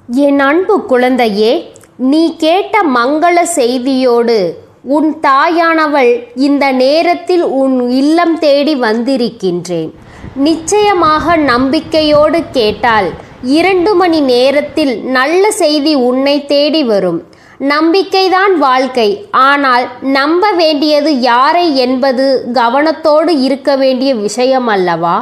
என் அன்பு குழந்தையே, நீ கேட்ட மங்கள செய்தியோடு உன் தாயானவள் இந்த நேரத்தில் உன் இல்லம் தேடி வந்திருக்கின்றேன். நிச்சயமாக நம்பிக்கையோடு கேட்டால் 2 மணி நேரத்தில் நல்ல செய்தி உன்னை தேடி வரும். நம்பிக்கைதான் வாழ்க்கை. ஆனால் நம்ப வேண்டியது யாரை என்பது கவனத்தோடு இருக்க வேண்டிய விஷயம் அல்லவா?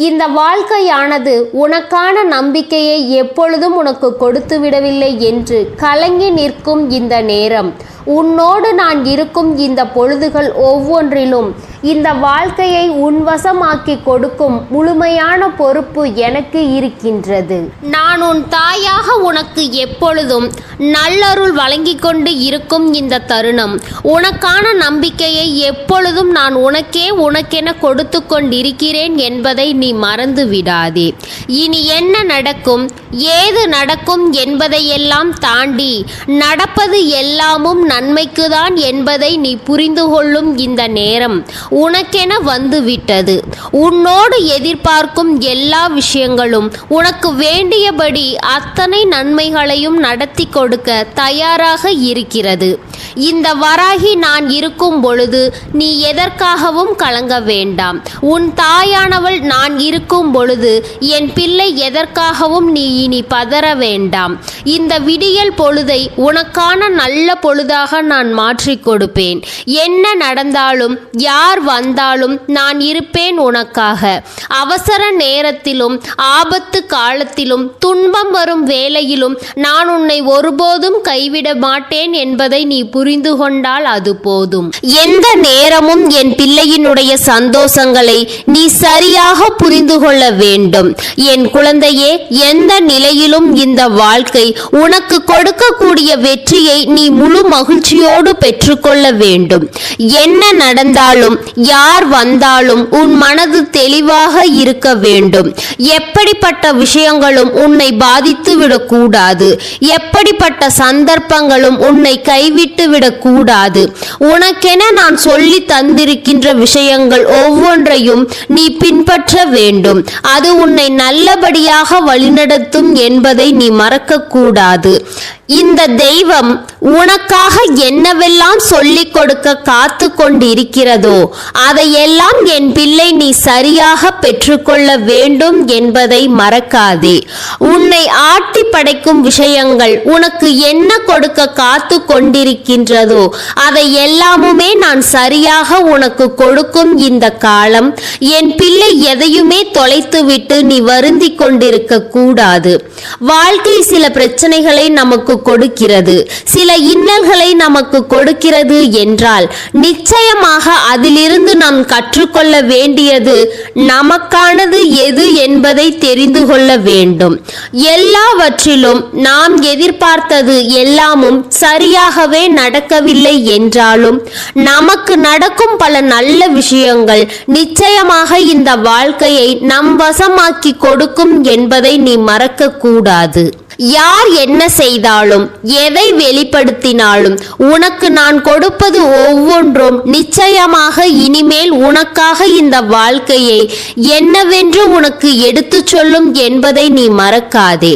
இந்த வாழ்க்கையானது உனக்கான நம்பிக்கையை எப்பொழுதும் உனக்கு கொடுத்து விடவில்லை என்று கலங்கி நிற்கும் இந்த நேரம், உன்னோடு நான் இருக்கும் இந்த பொழுதுகள் ஒவ்வொன்றிலும் இந்த வாழ்க்கையை உன்வசமாக்கி கொடுக்கும் முழுமையான பொறுப்பு எனக்கு இருக்கின்றது. நான் உன் தாயாக உனக்கு எப்பொழுதும் நல்லருள் வழங்கி கொண்டு இருக்கும் இந்த தருணம், உனக்கான நம்பிக்கையை எப்பொழுதும் நான் உனக்கென கொடுத்து கொண்டிருக்கிறேன் என்பதை நீ மறந்து விடாதே. இனி என்ன நடக்கும், ஏது நடக்கும் என்பதையெல்லாம் தாண்டி நடப்பது எல்லாமும் நன்மைக்குதான் என்பதை நீ புரிந்து கொள்ளும் இந்த நேரம் உனக்கென வந்து விட்டது. உன்னோடு எதிர்பார்க்கும் எல்லா விஷயங்களும் உனக்கு வேண்டியபடி அத்தனை நன்மைகளையும் நடத்தி கொடுக்க தயாராக இருக்கிறது. இந்த வராகி நான் இருக்கும் பொழுது நீ எதற்காகவும் கலங்க வேண்டாம். உன் தாயானவள் நான் இருக்கும் பொழுது என் பிள்ளை எதற்காகவும் நீ இனி பதற வேண்டாம். இந்த விடியல் பொழுதை உனக்கான நல்ல பொழுதாக நான் மாற்றிக் கொடுப்பேன். என்ன நடந்தாலும் யார் வந்தாலும் நான் இருப்பேன் உனக்காக. அவசர நேரத்திலும் ஆபத்து காலத்திலும் துன்பம் வரும் வேளையிலும் நான் உன்னை ஒருபோதும் கைவிட மாட்டேன் என்பதை நீ புரிந்து கொண்டால் அது போதும். எந்த நேரமும் என் பிள்ளையினுடைய சந்தோஷங்களை நீ சரியாக புரிந்து கொள்ள வேண்டும். என் குழந்தையே, எந்த நிலையிலும் இந்த வாழ்க்கை உனக்கு கொடுக்கக்கூடிய வெற்றியை நீ முழு மகிழ்ச்சியோடு பெற்றுக்கொள்ள வேண்டும். என்ன நடந்தாலும் யார் வந்தாலும் உன் மனது தெளிவாக இருக்க வேண்டும். எப்படிப்பட்ட விஷயங்களும் உன்னை பாதித்து விடக்கூடாது. எப்படிப்பட்ட சந்தர்ப்பங்களும் உன்னை கைவிட்டு விடக்கூடாது. உனக்கென நான் சொல்லி தந்திருக்கின்ற விஷயங்கள் ஒவ்வொன்றையும் நீ பின்பற்ற வேண்டும். அது உன்னை நல்லபடியாக வழிநடத்தும் என்பதை நீ மறக்கக்கூடாது. இந்த தெய்வம் உனக்காக என்னவெல்லாம் சொல்லிக் கொடுக்க காத்து கொண்டிருக்கிறதோ அதையெல்லாம் என் பிள்ளை நீ சரியாக பெற்றுக்கொள்ள வேண்டும் என்பதை மறக்காதே. உன்னை ஆட்டி படைக்கும் விஷயங்கள் உனக்கு என்ன கொடுக்க காத்து கொண்டிருக்கின்றதோ அதை எல்லாமுமே நான் சரியாக உனக்கு கொடுக்கும் இந்த காலம். என் பிள்ளை எதையுமே தொலைத்துவிட்டு நீ வருந்தி கொண்டிருக்க கூடாது. வாழ்க்கை சில பிரச்சனைகளை நமக்கு கொடுக்கிறது, சில இன்னல்களை நமக்கு கொடுக்கிறது என்றால் நிச்சயமாக அதிலிருந்து நாம் கற்றுக்கொள்ள வேண்டியது நமக்கானது எது என்பதை தெரிந்து கொள்ள வேண்டும். எல்லாவற்றிலும் நாம் எதிர்பார்த்தது எல்லாமும் சரியாகவே நடக்கவில்லை என்றாலும் நமக்கு நடக்கும் பல நல்ல விஷயங்கள் நிச்சயமாக இந்த வாழ்க்கையை நம் வசமாக்கி கொடுக்கும் என்பதை நீ மறக்க கூடாது. யார் என்ன செய்தாலும் எதை வெளிப்படுத்தினாலும் உனக்கு நான் கொடுப்பது ஒவ்வொன்றும் நிச்சயமாக இனிமேல் உனக்காக இந்த வாழ்க்கையை என்னவென்று உனக்கு எடுத்து சொல்லும் என்பதை நீ மறக்காதே.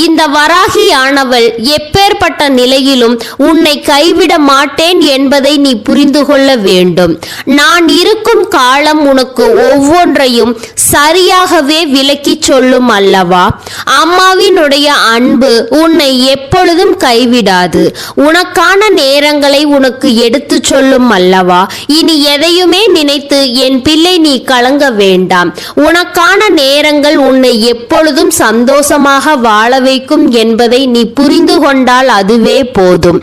இந்த வராகியானவள் எப்பேற்பட்ட நிலையிலும் உன்னை கைவிட மாட்டேன் என்பதை நீ புரிந்து கொள்ள வேண்டும். நான் இருக்கும் காலம் உனக்கு ஒவ்வொன்றையும் சரியாகவே விளக்கி சொல்லும் அல்லவா? அம்மாவினுடைய அன்பு உன்னை எப்பொழுதும் கைவிடாது. உனக்கான நேரங்களை உனக்கு எடுத்து சொல்லும் அல்லவா? இனி எதையுமே நினைத்து என் பிள்ளை நீ கலங்க வேண்டாம். உனக்கான நேரங்கள் உன்னை எப்பொழுதும் சந்தோஷமாக வாழ வைக்கும் என்பதை நீ புரிந்து கொண்டால் அதுவே போதும்.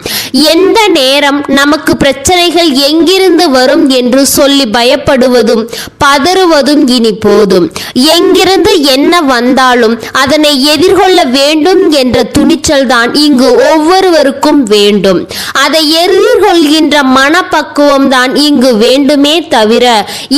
எந்த நேரம் நமக்கு பிரச்சனைகள் எங்கிருந்து வரும் என்று சொல்லி பயப்படுவதும் பதறுவதும் இனி போதும். எங்கிருந்து என்ன வந்தாலும் அதனை எதிர்கொள்ள வேண்டும் என்ற துணிச்சல் தான் இங்கு ஒவ்வொருவருக்கும் வேண்டும். அதை எதிர்கொள்கின்ற மனப்பக்குவம் தான் இங்கு வேண்டுமே தவிர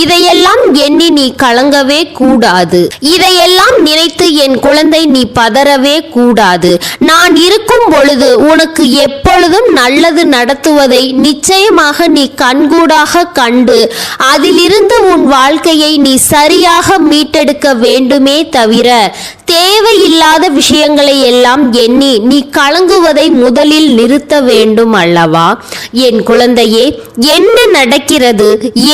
இதையெல்லாம் எண்ணி நீ கலங்கவே கூடாது. இதையெல்லாம் நினைத்து என் குழந்தை நீ பதறவே கூடாது. நான் இருக்கும் பொழுது உனக்கு எப்பொழுதும் நல்லது நடத்துவதை நிச்சயமாக நீ கண்கூடாக கண்டு அதிலிருந்து உன் வாழ்க்கையை நீ சரியாக மீட்டெடுக்க வேண்டுமே தவிர தேவையில்லாத விஷயங்களை எல்லாம் எண்ணி நீ கலங்குவதை முதலில் நிறுத்த வேண்டும் அல்லவா? என் குழந்தையே, என்ன நடக்கிறது,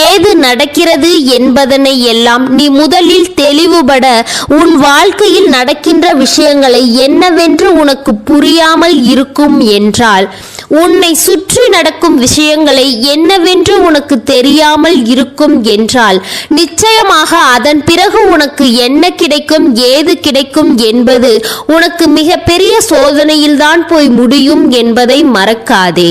ஏது நடக்கிறது என்பதனை எல்லாம் நீ முதலில் தெளிவுபட உன் வாழ்க்கையில் நடக்கின்ற விஷயங்களை என்னவென்று உனக்கு புரியாமல் இருக்கும் என்றால், உன்னை சுற்றி நடக்கும் விஷயங்களை என்னவென்று உனக்கு தெரியாமல் இருக்கும் என்றால், நிச்சயமாக அதன் பிறகு உனக்கு என்ன கிடைக்கும், ஏது கிடைக்கும் என்பது உனக்கு மிக பெரிய சோதனையில்தான் போய் முடியும் என்பதை மறக்காதே.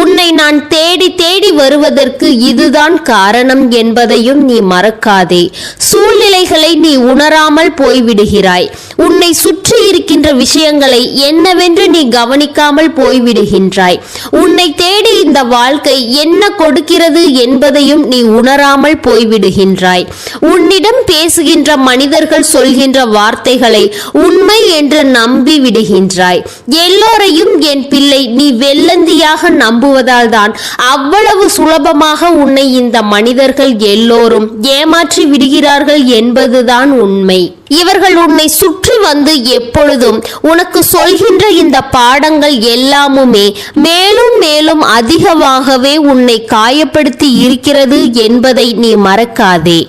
உன்னை நான் தேடி தேடி வருவதற்கு இதுதான் காரணம் என்பதையும் நீ மறக்காதே. சூழ்நிலைகளை நீ உணராமல் போய்விடுகிறாய். உன்னை சுற்றி இருக்கின்ற விஷயங்களை என்னவென்று நீ கவனிக்காமல் போய்விடுகின்றாய். உன்னை தேடி இந்த வாழ்க்கை என்ன கொடுக்கிறது என்பதையும் நீ உணராமல் போய்விடுகின்றாய். உன்னிடம் பேசுகின்ற மனிதர்கள் சொல்கின்ற வார்த்தைகளை உண்மை என்று நம்பி விடுகின்றாய். எல்லோரையும் என் பிள்ளை நீ வெள்ளந்தியாக நம்புவதால் தான் அவ்வளவு சுலபமாக உன்னை இந்த மனிதர்கள் எல்லோரும் ஏமாற்றி விடுகிறார்கள் என்பதுதான் உண்மை. இவர்கள் உன்னை சுற்றி வந்து எப்பொழுதும் உனக்கு சொல்கின்ற இந்த பாடங்கள் எல்லாமுமே மேலும் மேலும் அதிகமாகவே உன்னை காயப்படுத்தி இருக்கிறது என்பதை நீ மறக்காதே.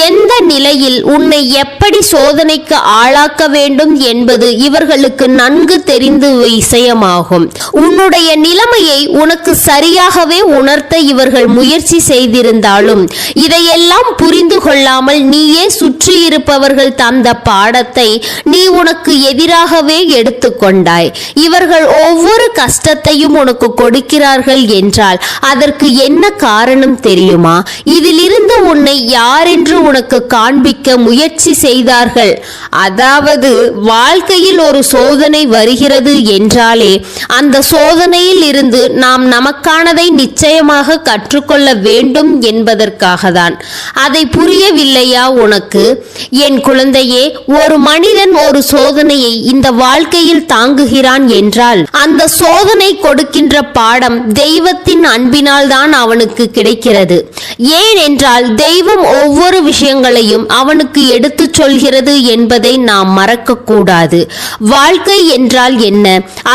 எந்த நிலையில் உன்னை எப்படி சோதனைக்கு ஆளாக்க வேண்டும் என்பது இவர்களுக்கு நன்கு தெரிந்த விஷயமாகும். உன்னுடைய நிலைமையை உனக்கு சரியாகவே உணர்த்த இவர்கள் முயற்சி செய்திருந்தாலும் இதையெல்லாம் புரிந்து கொள்ளாமல் நீயே சுற்றி இருப்பவர்கள் தந்த பாடத்தை நீ உனக்கு எதிராகவே எடுத்துக்கொண்டாய். இவர்கள் ஒவ்வொரு கஷ்டத்தையும் உனக்கு கொடுக்கிறார்கள் என்றால் அதற்கு என்ன காரணம் தெரியுமா? இதிலிருந்து உன்னை யார் என்று உனக்கு காண்பிக்க முயற்சி செய்தார்கள். அதாவது வாழ்க்கையில் ஒரு சோதனை வருகிறது என்றாலே அந்த சோதனையில் இருந்து நாம் நமக்கானதை நிச்சயமாக கற்றுக்கொள்ள வேண்டும் என்பதற்காக தான். அதை புரியவில்லையா உனக்கு? என் குழந்தையே, ஒரு மனிதன் ஒரு சோதனையை இந்த வாழ்க்கையில் தாங்குகிறான் என்றால் அந்த சோதனை கொடுக்கின்ற பாடம் தெய்வத்தின் அன்பினால் தான் அவனுக்கு கிடைக்கிறது. ஏனென்றால் தெய்வம் ஒவ்வொரு விஷயங்களையும் அவனுக்கு எடுத்து சொல்கிறது என்பதை நாம் மறக்க கூடாது. வாழ்க்கை என்றால் என்ன,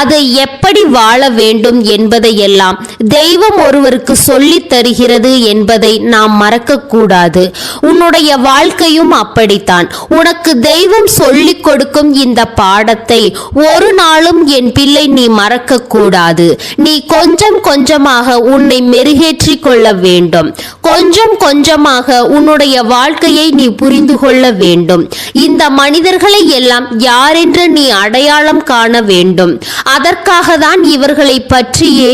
அதை எப்படி வாழ வேண்டும் என்பதையெல்லாம் தெய்வம் ஒருவருக்கு சொல்லித் தருகிறது என்பதை நாம் மறக்க கூடாது. உன்னுடைய வாழ்க்கையும் அப்படித்தான். உனக்கு தெய்வம் சொல்லிக் கொடுக்கும் இந்த பாடத்தை ஒரு நாளும் என் பிள்ளை நீ மறக்க கூடாது. நீ கொஞ்சம் கொஞ்சமாக உன்னை மெருகேற்றிக் கொள்ள வேண்டும். கொஞ்சம் கொஞ்சமாக உன்னுடைய வாழ்க்கையை நீ புரிந்து கொள்ள வேண்டும். இந்த மனிதர்களை எல்லாம் யாரென்று நீ அடையாளம் காண வேண்டும். அதற்காக தான் இவர்களை பற்றியே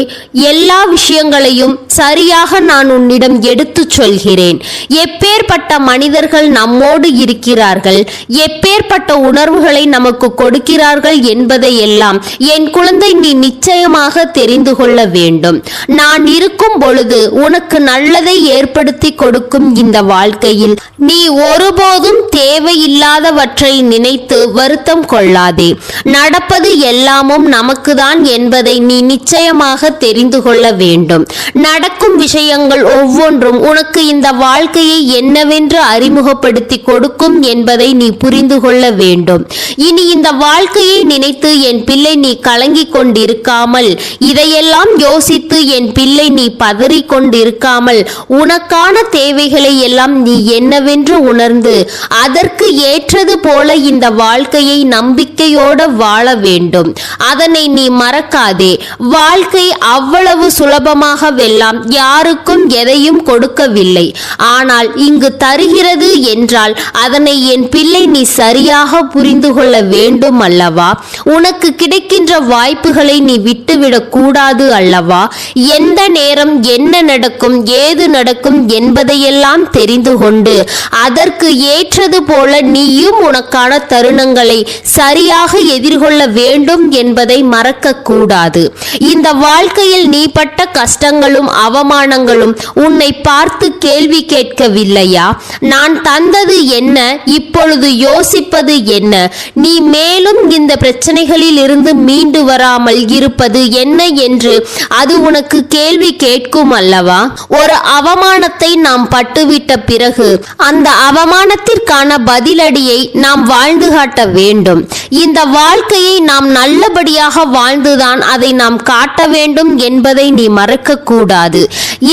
எல்லா விஷயங்களையும் சரியாக நான் உன்னிடம் எடுத்துச் சொல்கிறேன். எப்பேற்பட்ட மனிதர்கள் நம்மோடு இருக்கிறார்கள், எப்பேற்பட்ட உணர்வுகளை நமக்கு கொடுக்கிறார்கள் என்பதை எல்லாம் என் குழந்தை நீ நிச்சயமாக தெரிந்து கொள்ள வேண்டும். நான் இருக்கும் பொழுது உனக்கு நல்லதை ஏற்படுத்தி கொடுக்கும் இந்த வாழ்க்கையில் நீ ஒருபோதும் தேவையில்லாதவற்றை நினைத்து வருத்தம் கொள்ளாதே. நடப்பது எல்லாமும் நமக்குதான் என்பதை நீ நிச்சயமாக தெரிந்து கொள்ள வேண்டும். நடக்கும் விஷயங்கள் ஒவ்வொன்றும் உனக்கு இந்த வாழ்க்கையை என்னவென்று அறிமுகப்படுத்தி கொடுக்கும் என்பதை நீ புரிந்து கொள்ள வேண்டும். இனி இந்த வாழ்க்கையை நினைத்து என் பிள்ளை நீ கலங்கிக் கொண்டிருக்காமல், இதையெல்லாம் யோசித்து என் பிள்ளை நீ பதறிக் கொண்டிருக்காமல், உனக்கான தேவைகளை எல்லாம் நீ என்னவென்று உணர்ந்து அதற்கு ஏற்றது போல இந்த வாழ்க்கையை நம்பிக்கையோடு வாழ வேண்டும். அதனை நீ மறக்காதே. வாழ்க்கை அவ்வளவு சுலபமாக வெல்லாம் யாருக்கும் எதையும் கொடுக்கவில்லை. ஆனால் இங்கு தருகிறது என்றால் அதனை என் பிள்ளை நீ சரியாக புரிந்து கொள்ள வேண்டும் அல்லவா? உனக்கு கிடைக்கின்ற வாய்ப்புகளை நீ விட்டுவிடக் கூடாது அல்லவா? எந்த நேரம் என்ன நடக்கும், ஏது நடக்கும் என்பதையெல்லாம் தெரிந்து கொண்டு அதற்கு ஏற்றது போல நீயும் உனக்கான தருணங்களை சரியாக எதிர்கொள்ள வேண்டும் என்பதை மறக்க கூடாது. இந்த வாழ்க்கையில் நீ பட்ட கஷ்டங்களும் அவமானங்களும் உன்னை பார்த்து கேள்வி கேட்கவில்லையா? நான் தந்தது என்ன, இப்பொழுது இப்பொழுது யோசிப்பது என்ன? நீ மேலும் இந்த பிரச்சனைகளில் இருந்து மீண்டு வராமல் இருப்பது என்ன என்று அது உனக்கு கேள்வி கேட்கும் அல்லவா? ஒரு அவமானத்தை நாம் பட்டுவிட்ட பிறகு அந்த அவமானத்திற்கான பதிலடியை நாம் வாழ்ந்து காட்ட வேண்டும். இந்த வாழ்க்கையை நாம் நல்லபடியாக வாழ்ந்துதான் அதை நாம் காட்ட வேண்டும் என்பதை நீ மறக்க கூடாது.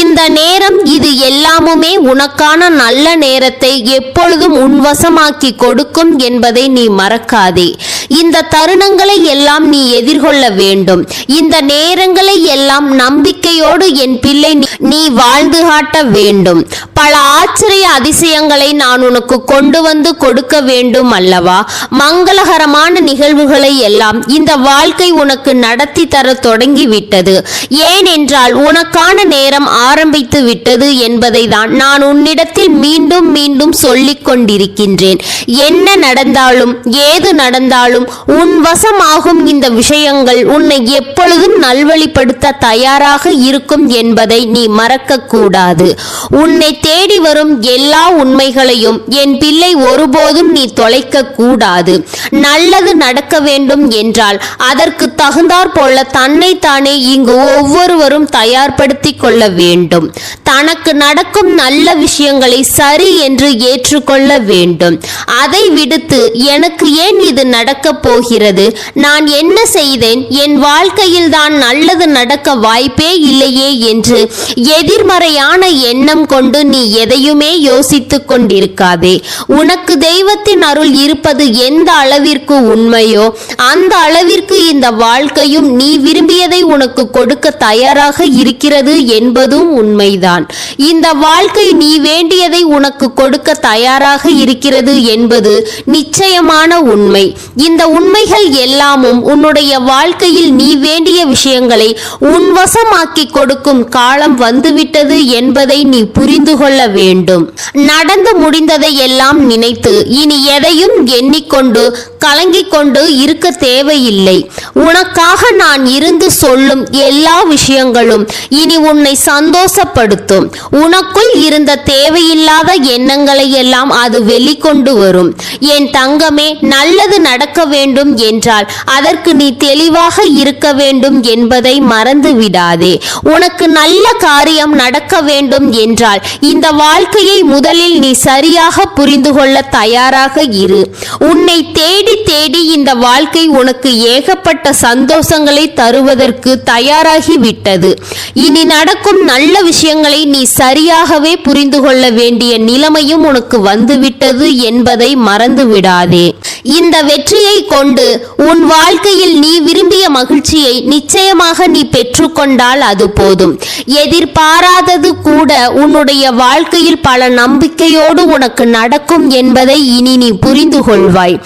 இந்த நேரம் இது எல்லாமுமே உனக்கான நல்ல நேரத்தை எப்பொழுதும் உன்வசமாக்கி கொடுக்கும் என்பதை நீ மறக்காதே. இந்த தருணங்களை எல்லாம் நீ எதிர்கொள்ள வேண்டும். இந்த நேரங்களை எல்லாம் நம்பிக்கையோடு என் பிள்ளை நீ வாழ்ந்து காட்ட வேண்டும். பல ஆச்சரிய அதிசயங்களை நான் உனக்கு கொண்டு வந்து கொடுக்க வேண்டும் அல்லவா? மங்களகரமான நிகழ்வுகளை எல்லாம் இந்த வாழ்க்கை உனக்கு நடத்தி தர தொடங்கிவிட்டது. ஏனென்றால் உனக்கான நேரம் ஆரம்பித்து விட்டது என்பதை தான் நான் உன்னிடத்தில் மீண்டும் மீண்டும் சொல்லிக் கொண்டிருக்கின்றேன். என்ன நடந்தாலும் ஏது நடந்தாலும் உன் வசமாகும் இந்த விஷயங்கள் உன்னை எப்பொழுதும் நல்வழிப்படுத்த தயாராக இருக்கும் என்பதை நீ மறக்க கூடாது. உன்னை தேடி வரும் எல்லா உண்மைகளையும் என் பிள்ளை ஒருபோதும் நீ தொலைக்க கூடாது. நல்லது நடக்க வேண்டும் என்றால் அதற்கு தகுந்தாற் போல தன்னைத்தானே இங்கு ஒவ்வொருவரும் தயார்படுத்திக் கொள்ள வேண்டும். தனக்கு நடக்கும் நல்ல விஷயங்களை சரி என்று ஏற்றுக்கொள்ள வேண்டும். அதை விடுத்து எனக்கு ஏன் இது நடக்கப் போகிறது, நான் என்ன செய்தேன், என் வாழ்க்கையில் தான் நல்லது நடக்க வாய்ப்பே இல்லையே என்று எதிர்மறையான எண்ணம் கொண்டு நீ எதையுமே யோசித்துக் கொண்டிருக்காதே. உனக்கு தெய்வத்தின் அருள் இருப்பது எந்த அளவிற்கு உண்மையோ அந்த அளவிற்கு இந்த வாழ்க்கையும் நீ விரும்பியதை உனக்கு கொடுக்க தயாராக இருக்கிறது என்பதும் உண்மைதான். இந்த வாழ்க்கை நீ வேண்டியதை உனக்கு கொடுக்க தயாராக இருக்கிறது என்பது நிச்சயமான உண்மை. இந்த உண்மைகள் எல்லாமும் உன்னுடைய வாழ்க்கையில் நீ வேண்டிய விஷயங்களை உன்வசமாக்கி கொடுக்கும் காலம் வந்துவிட்டது என்பதை நீ புரிந்து கொள்ள வேண்டும். நடந்து முடிந்ததை எல்லாம் நினைத்து இனி எதையும் எண்ணிக்கொண்டு கலங்கிக் கொண்டு இருக்க தேவையில்லை. உனக்காக நான் இருந்து சொல்லும் எல்லா விஷயங்களும் இனி உன்னை சந்தோஷப்படுத்தும். உனக்குள் இருந்த தேவையில்லாத எண்ணங்களை எல்லாம் அது வெளிக்கொண்டு வரும். என் தங்கமே, நல்லது நடக்க வேண்டும் என்றால் அதற்கு நீ தெளிவாக இருக்க வேண்டும் என்பதை மறந்து விடாதே. உனக்கு நல்ல காரியம் நடக்க வேண்டும் என்றால் இந்த வாழ்க்கையை முதலில் நீ சரியாக புரிந்து கொள்ள தயாராக இரு. உன்னை தேடி தேடி இந்த வாழ்க்கை உனக்கு ஏகப்பட்ட சந்தோஷங்களை தருவதற்கு தயாராகி விட்டது. இனி நடக்கும் நல்ல விஷயங்களை நீ சரியாகவே புரிந்து கொள்ள வேண்டிய நிலைமையும் உனக்கு வந்துவிட்டது என்பதை மறந்து விடாதே. இந்த வெற்றியை கொண்டு உன் வாழ்க்கையில் நீ விரும்பிய மகிழ்ச்சியை நிச்சயமாக நீ பெற்றுக்கொண்டால் அது போதும். எதிர்பாராதது கூட உன்னுடைய வாழ்க்கையில் பல நம்பிக்கையோடு உனக்கு நடக்கும் என்பதை இனி நீ புரிந்து கொள்வாய்.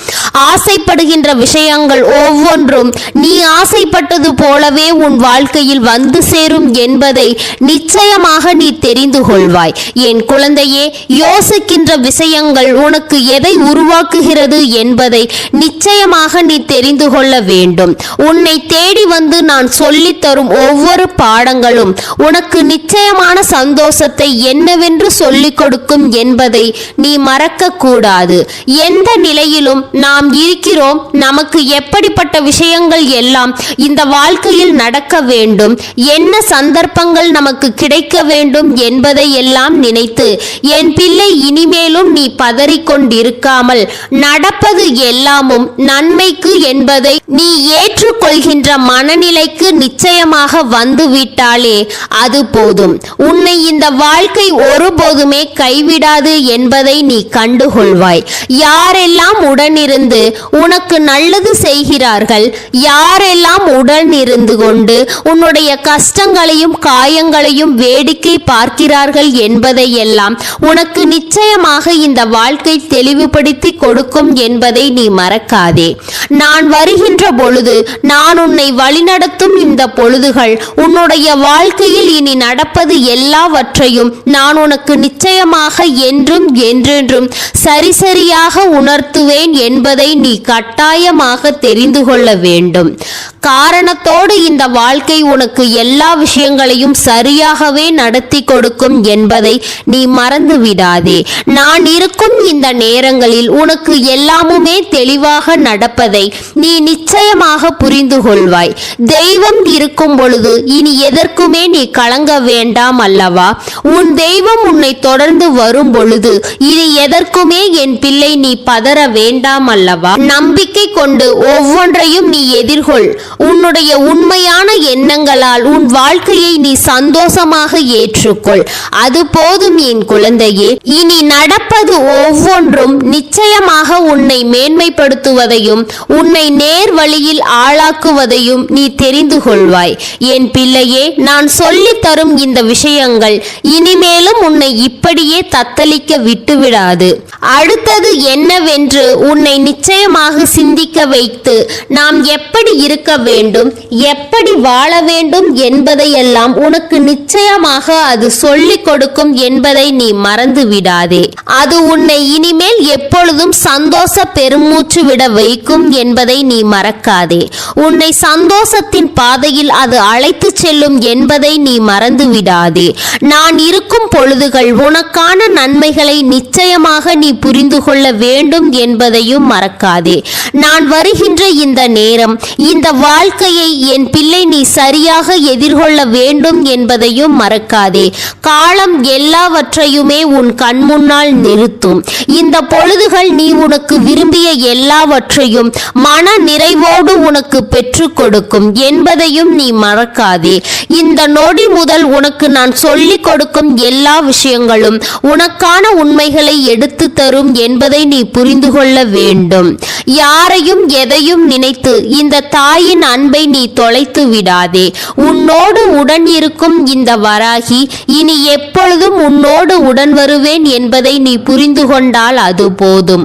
ஆசைப்படுகின்ற விஷயங்கள் ஒவ்வொன்றும் நீ ஆசைப்பட்டது போலவே உன் வாழ்க்கையில் வந்து சேரும் என்பதை நிச்சயமாக நீ தெரிந்து கொள்வாய். என் குழந்தையே, யோசிக்கின்ற விஷயங்கள் உனக்கு எதை உருவாக்குகிறது என்பதை நிச்சயமாக நீ தெரிந்து கொள்ள வேண்டும். உன்னை தேடி வந்து நான் சொல்லித் தரும் ஒவ்வொரு பாடங்களும் உனக்கு நிச்சயமான சந்தோஷத்தை என்னவென்று சொல்லிக் கொடுக்கும் என்பதை நீ மறக்க கூடாது. எந்த நிலையிலும் நாம் இருக்கிறோம், நமக்கு எப்படிப்பட்ட விஷயங்கள் எல்லாம் இந்த வாழ்க்கையில் நடக்க வேண்டும், என்ன சந்தர்ப்பங்கள் நமக்கு கிடைக்க வேண்டும் என்பதை எல்லாம் நினைத்து என் பிள்ளை இனிமேலும் நீ பதறிக்கொண்டிருக்காமல் நடப்பது எல்லாமும் நன்மைக்கு என்பதை நீ ஏற்றுக்கொள்கின்ற மனநிலைக்கு நிச்சயமாக வந்து விட்டாலே அது போதும். உன்னை இந்த வாழ்க்கை ஒருபோதுமே கைவிடாது என்பதை நீ கண்டுகொள்வாய். யாரெல்லாம் உடனிருந்து உனக்கு நல்லது செய்கிறார்கள், யாரெல்லாம் உடன் இருந்து கொண்டு உன்னுடைய கஷ்டங்களையும் காயங்களையும் வேடிக்கை பார்க்கிறார்கள் என்பதை எல்லாம் உனக்கு நிச்சயமாக இந்த வாழ்க்கை தெளிவுபடுத்தி கொடுக்கும் என்பதை நீ மறக்காதே. நான் வருகின்ற பொழுது, நான் உன்னை வழிநடத்தும் இந்த பொழுதுகள் உன்னுடைய வாழ்க்கையில் இனி நடப்பது எல்லாவற்றையும் நான் உனக்கு நிச்சயமாக என்றும் என்றென்றும் சரியாக உணர்த்துவேன் என்பதை நீ கட்டாயமாக தெரிந்து கொள்ள வேண்டும். காரணத்தோடு இந்த வாழ்க்கை உனக்கு எல்லா விஷயங்களையும் சரியாகவே நடத்தி கொடுக்கும் என்பதை நீ மறந்து விடாதே. நான் இருக்கும் இந்த நேரங்களில் உனக்கு எல்லாமுமே தெளிவாக நடப்பதை நீ நிச்சயமாக புரிந்து கொள்வாய். தெய்வம் இருக்கும் பொழுது இனி எதற்குமே நீ கலங்க வேண்டாம் அல்லவா? உன் தெய்வம் உன்னை தொடர்ந்து வரும் பொழுது இனி எதற்குமே என் பிள்ளை நீ பதற வேண்டாம் அல்லவா? நம்பிக்கை கொண்டு ஒவ்வொன்றையும் நீ எதிர்கொள். உன்னுடைய உண்மையான எண்ணங்களால் உன் வாழ்க்கையை நீ சந்தோஷமாக ஏற்றுக்கொள். அது போதும் என் குழந்தையே. இனி நடப்பது ஒவ்வொன்றும் நிச்சயமாக உன்னை மேன்மைப்படுத்துவதையும் உன்னை நேர் வழியில் ஆளாக்குவதையும் நீ தெரிந்து கொள்வாய். என் பிள்ளையே, நான் சொல்லித் தரும் இந்த விஷயங்கள் இனிமேலும் உன்னை இப்படியே தத்தளிக்க விட்டுவிடாது. அடுத்தது என்னவென்று உன்னை நிச்சயமாக சிந்திக்க வைத்து நாம் எப்படி இருக்க வேண்டும், எப்படி வாழ வேண்டும் என்பதையெல்லாம் உனக்கு நிச்சயமாக அது சொல்லிக் கொடுக்கும் என்பதை நீ மறந்து விடாதே. அது உன்னை இனிமேல் எப்பொழுதும் சந்தோஷ பெருமூச்சு விட வைக்கும் என்பதை நீ மறக்காதே. உன்னை சந்தோஷத்தின் பாதையில் அது அழைத்து செல்லும் என்பதை நீ மறந்து விடாதே. நான் இருக்கும் பொழுதுகள் உனக்கான நன்மைகளை நிச்சயமாக நீ புரிந்து கொள்ள வேண்டும் என்பதையும் மறக்காதே. நான் வருகின்ற இந்த நேரம், இந்த வாழ்க்கையை என் பிள்ளை நீ சரியாக எதிர்கொள்ள வேண்டும் என்பதையும் மறக்காதே. காலம் எல்லாவற்றையுமே உன் கண் முன்னால் நிறுத்தும். இந்த பொழுதுகள் நீ உனக்கு விரும்பிய எல்லாவற்றையும் மன நிறைவோடு உனக்கு பெற்றுக் கொடுக்கும் என்பதையும் நீ மறக்காதே. இந்த நொடி முதல் உனக்கு நான் சொல்லிக் கொடுக்கும் எல்லா விஷயங்களும் உனக்கான உண்மைகளை எடுத்து தரும் என்பதை நீ புரிந்து கொள்ள வேண்டும். யாரையும் எதையும் நினைத்து இந்த தாயின் அன்பை நீ தொலைத்து விடாதே. உன்னோடு உடன் இருக்கும் இந்த வராகி இனி எப்பொழுதும் உன்னோடு உடன் வருவேன் என்பதை நீ புரிந்து கொண்டால் அது போதும்.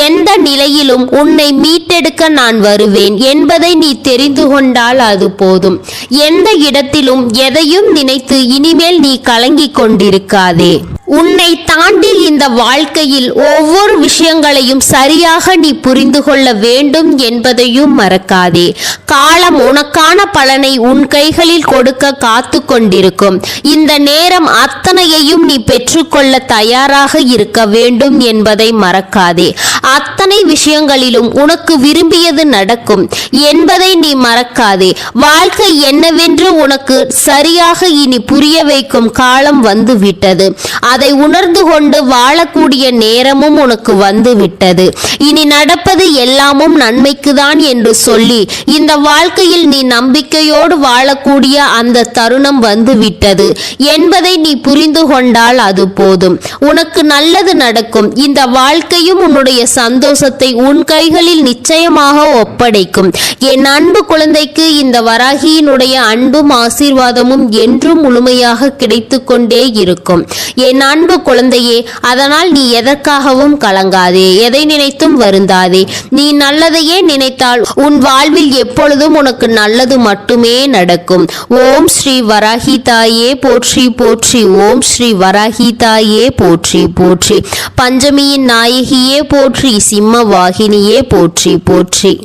எந்த நிலையிலும் உன்னை மீட்டெடுக்க நான் வருவேன் என்பதை நீ தெரிந்து கொண்டால் அது போதும். எந்த இடத்திலும் எதையும் நினைத்து இனிமேல் நீ கலங்கிக் கொண்டிருக்காதே. உன்னை தாண்டி இந்த வாழ்க்கையில் ஒவ்வொரு விஷயங்களையும் சரியாக நீ புரிந்து கொள்ள வேண்டும் என்பதையும் மறக்காதே. காலம் உனக்கான பலனை உன் கைகளில் கொடுக்க காத்து கொண்டிருக்கும். இந்த நேரம் அத்தனையையும் நீ பெற்றுக்கொள்ள தயாராக இருக்க வேண்டும் என்பதை மறக்காதே. அத்தனை விஷயங்களிலும் உனக்கு விரும்பியது நடக்கும் என்பதை நீ மறக்காதே. வாழ்க்கை என்னவென்று உனக்கு சரியாக இனி புரிய வைக்கும் காலம் வந்து விட்டது. அதை உணர்ந்து கொண்டு வாழக்கூடிய நேரமும் உனக்கு வந்து விட்டது. இனி நடப்பது எல்லாமும் நன்மைக்குதான் என்று சொல்லி இந்த வாழ்க்கையில் நீ நம்பிக்கையோடு வாழக்கூடிய அந்த தருணம் வந்து விட்டது என்பதை நீ புரிந்து கொண்டால் அது போதும். உனக்கு நல்லது நடக்கும். இந்த வாழ்க்கையும் உன்னுடைய சந்தோஷத்தை உன் கைகளில் நிச்சயமாக ஒப்படைக்கும். என் அன்பு குழந்தைக்கு இந்த வராகியினுடைய அன்பும் ஆசீர்வாதமும் என்றும் முழுமையாக கிடைத்து கொண்டே இருக்கும். என் அன்பு குழந்தையே, அதனால் நீ எதற்காகவும் கலங்காதே, எதை நினைத்தும் வருந்தாதே. நீ நல்லதையே நினைத்தால் உன் வாழ்வில் எப்பொழுதும் உனக்கு நல்லது மட்டுமே நடக்கும். ஓம் ஸ்ரீ வராகி தாயே போற்றி போற்றி. ஓம் ஸ்ரீ வராகி தாயே போற்றி போற்றி. பஞ்சமியின் நாயகியே போற்றி. சிம்ம வாகினியே போற்றி போற்றி.